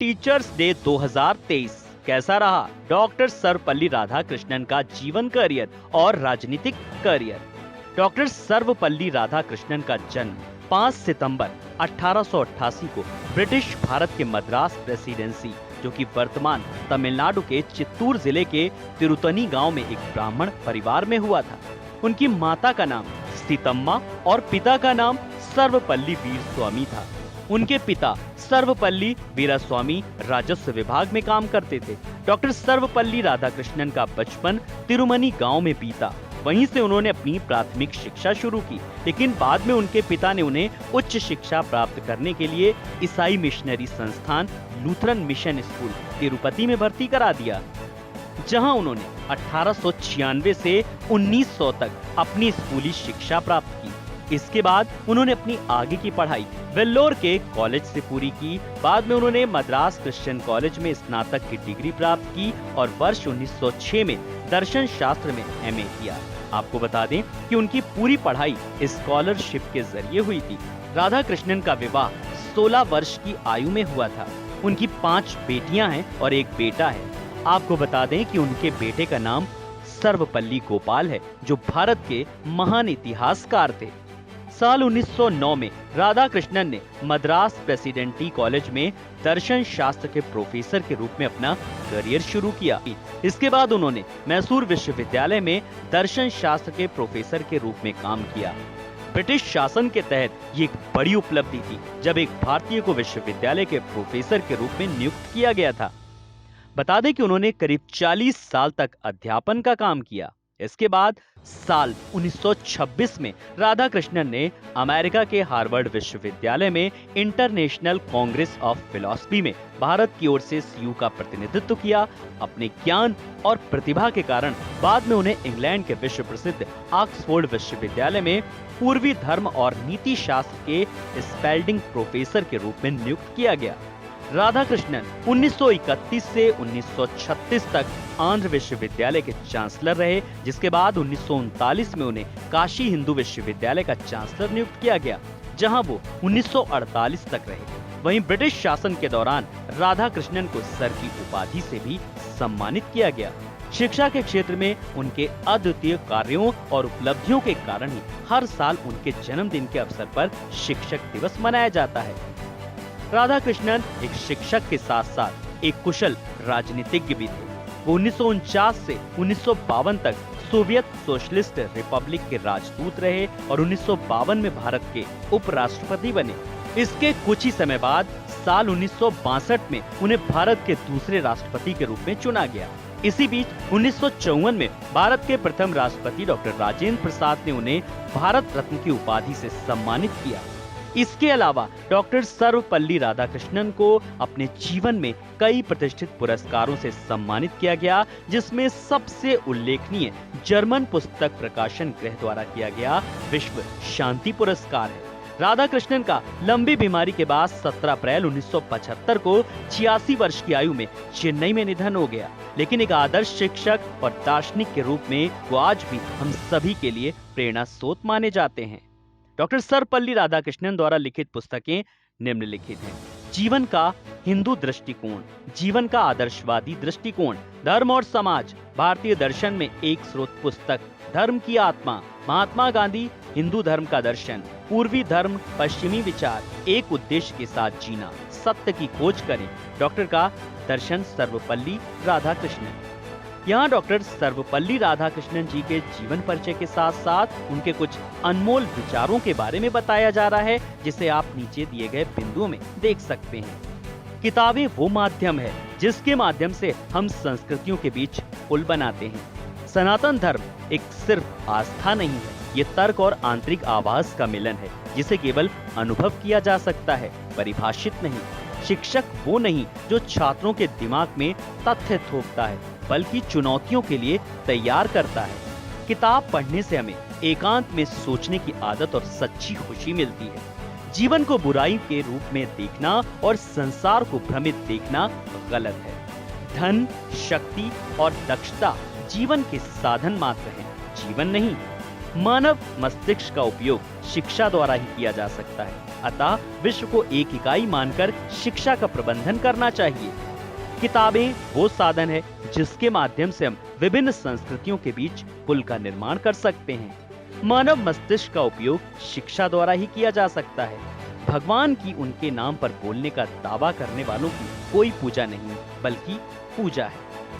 Teachers day 2023 कैसा रहा? Doctor Sarvepalli Radhakrishnan का जीवन करियर और राजनीतिक करियर। डॉक्टर सर्वपल्ली राधाकृष्णन का जन्म 5 सितंबर 1888 को ब्रिटिश भारत के मद्रास प्रेसिडेंसी, जो कि वर्तमान तमिलनाडु के चित्तूर जिले के तिरुतनी गांव में एक ब्राह्मण परिवार में हुआ था। उनकी माता का नाम सीतम्मा और पिता का नाम सर्वपल्ली वीरस्वामी था। उनके पिता सर्वपल्ली वीरास्वामी राजस्व विभाग में काम करते थे। डॉक्टर सर्वपल्ली राधाकृष्णन का बचपन तिरुमनी गांव में बीता। वहीं से उन्होंने अपनी प्राथमिक शिक्षा शुरू की, लेकिन बाद में उनके पिता ने उन्हें उच्च शिक्षा प्राप्त करने के लिए ईसाई मिशनरी संस्थान लूथरन मिशन स्कूल तिरुपति में भर्ती करा दिया, जहां उन्होंने 1896 से 1900 तक अपनी स्कूली शिक्षा प्राप्त की। इसके बाद उन्होंने अपनी आगे की पढ़ाई वेल्लोर के कॉलेज से पूरी की। बाद में उन्होंने मद्रास क्रिश्चियन कॉलेज में स्नातक की डिग्री प्राप्त की और वर्ष 1906 में दर्शन शास्त्र में एमए किया। आपको बता दें कि उनकी पूरी पढ़ाई स्कॉलरशिप के जरिए हुई थी। राधाकृष्णन का विवाह 16 वर्ष की आयु में हुआ था। उनकी 5 बेटियां हैं और एक बेटा है। आपको बता दें कि उनके बेटे का नाम सर्वपल्ली गोपाल है, जो भारत के महान इतिहासकार थे। साल 1909 में राधाकृष्णन ने मद्रास प्रेसिडेंटी कॉलेज में दर्शन शास्त्र के प्रोफेसर के रूप में अपना करियर शुरू किया। इसके बाद उन्होंने मैसूर विश्वविद्यालय में दर्शन शास्त्र के प्रोफेसर के रूप में काम किया। ब्रिटिश शासन के तहत ये एक बड़ी उपलब्धि थी, जब एक भारतीय को विश्वविद्यालय के प्रोफेसर के रूप में नियुक्त किया गया था। बता दें कि उन्होंने करीब 40 साल तक अध्यापन का काम किया। इसके बाद साल 1926 में राधाकृष्णन ने अमेरिका के हार्वर्ड विश्वविद्यालय में इंटरनेशनल कांग्रेस ऑफ फिलॉसफी में भारत की ओर से सीयू का प्रतिनिधित्व किया। अपने ज्ञान और प्रतिभा के कारण बाद में उन्हें इंग्लैंड के विश्व प्रसिद्ध ऑक्सफोर्ड विश्वविद्यालय में पूर्वी धर्म और नीति शास्त्र के स्पेल्डिंग प्रोफेसर के रूप में नियुक्त किया गया। राधाकृष्णन 1931 से 1936 तक आंध्र विश्वविद्यालय के चांसलर रहे, जिसके बाद 1939 में उन्हें काशी हिंदू विश्वविद्यालय का चांसलर नियुक्त किया गया, जहां वो 1948 तक रहे। वहीं ब्रिटिश शासन के दौरान राधाकृष्णन को सर की उपाधि से भी सम्मानित किया गया। शिक्षा के क्षेत्र में उनके अद्वितीय कार्यों और उपलब्धियों के कारण ही हर साल उनके जन्मदिन के अवसर पर शिक्षक दिवस मनाया जाता है। राधाकृष्णन एक शिक्षक के साथ साथ एक कुशल राजनीतिज्ञ भी थे। वो 1949 से 1952 तक सोवियत सोशलिस्ट रिपब्लिक के राजदूत रहे और 1952 में भारत के उपराष्ट्रपति बने। इसके कुछ ही समय बाद साल 1962 में उन्हें भारत के दूसरे राष्ट्रपति के रूप में चुना गया। इसी बीच 1954 में भारत के प्रथम राष्ट्रपति डॉक्टर राजेंद्र प्रसाद ने उन्हें भारत रत्न की उपाधि से सम्मानित किया। इसके अलावा डॉक्टर सर्वपल्ली राधाकृष्णन को अपने जीवन में कई प्रतिष्ठित पुरस्कारों से सम्मानित किया गया, जिसमें सबसे उल्लेखनीय जर्मन पुस्तक प्रकाशन गृह द्वारा किया गया विश्व शांति पुरस्कार है। राधाकृष्णन का लंबी बीमारी के बाद 17 अप्रैल 1975 को 86 वर्ष की आयु में चेन्नई में निधन हो गया, लेकिन एक आदर्श शिक्षक और दार्शनिक के रूप में वो आज भी हम सभी के लिए प्रेरणा स्रोत माने जाते हैं। डॉक्टर सर्वपल्ली राधाकृष्णन द्वारा लिखित पुस्तकें निम्नलिखित हैं: जीवन का हिंदू दृष्टिकोण, जीवन का आदर्शवादी दृष्टिकोण, धर्म और समाज, भारतीय दर्शन में एक स्रोत पुस्तक, धर्म की आत्मा, महात्मा गांधी, हिंदू धर्म का दर्शन, पूर्वी धर्म, पश्चिमी विचार, एक उद्देश्य के साथ जीना, सत्य की खोज करें, डॉक्टर का दर्शन सर्वपल्ली राधाकृष्णन। यहाँ डॉक्टर सर्वपल्ली राधाकृष्णन जी के जीवन परिचय के साथ साथ उनके कुछ अनमोल विचारों के बारे में बताया जा रहा है, जिसे आप नीचे दिए गए बिंदुओं में देख सकते हैं। किताबें वो माध्यम है जिसके माध्यम से हम संस्कृतियों के बीच पुल बनाते हैं। सनातन धर्म एक सिर्फ आस्था नहीं है, ये तर्क और आंतरिक आवाज का मिलन है, जिसे केवल अनुभव किया जा सकता है, परिभाषित नहीं। शिक्षक वो नहीं जो छात्रों के दिमाग में तथ्य थोपता है, बल्कि चुनौतियों के लिए तैयार करता है। किताब पढ़ने से हमें एकांत में सोचने की आदत और सच्ची खुशी मिलती है। जीवन को बुराई के रूप में देखना और संसार को भ्रमित देखना गलत है। धन, शक्ति और दक्षता जीवन के साधन मात्र हैं, जीवन नहीं। मानव मस्तिष्क का उपयोग शिक्षा द्वारा ही किया जा सकता है। अतः विश्व को एक इकाई मानकर शिक्षा का प्रबंधन करना चाहिए। किताबें वो साधन है जिसके माध्यम से हम विभिन्न संस्कृतियों के बीच पुल का निर्माण कर सकते हैं। मानव मस्तिष्क का उपयोग शिक्षा द्वारा ही किया जा सकता है। भगवान की उनके नाम पर बोलने का दावा करने वालों की कोई पूजा नहीं, बल्कि पूजा है।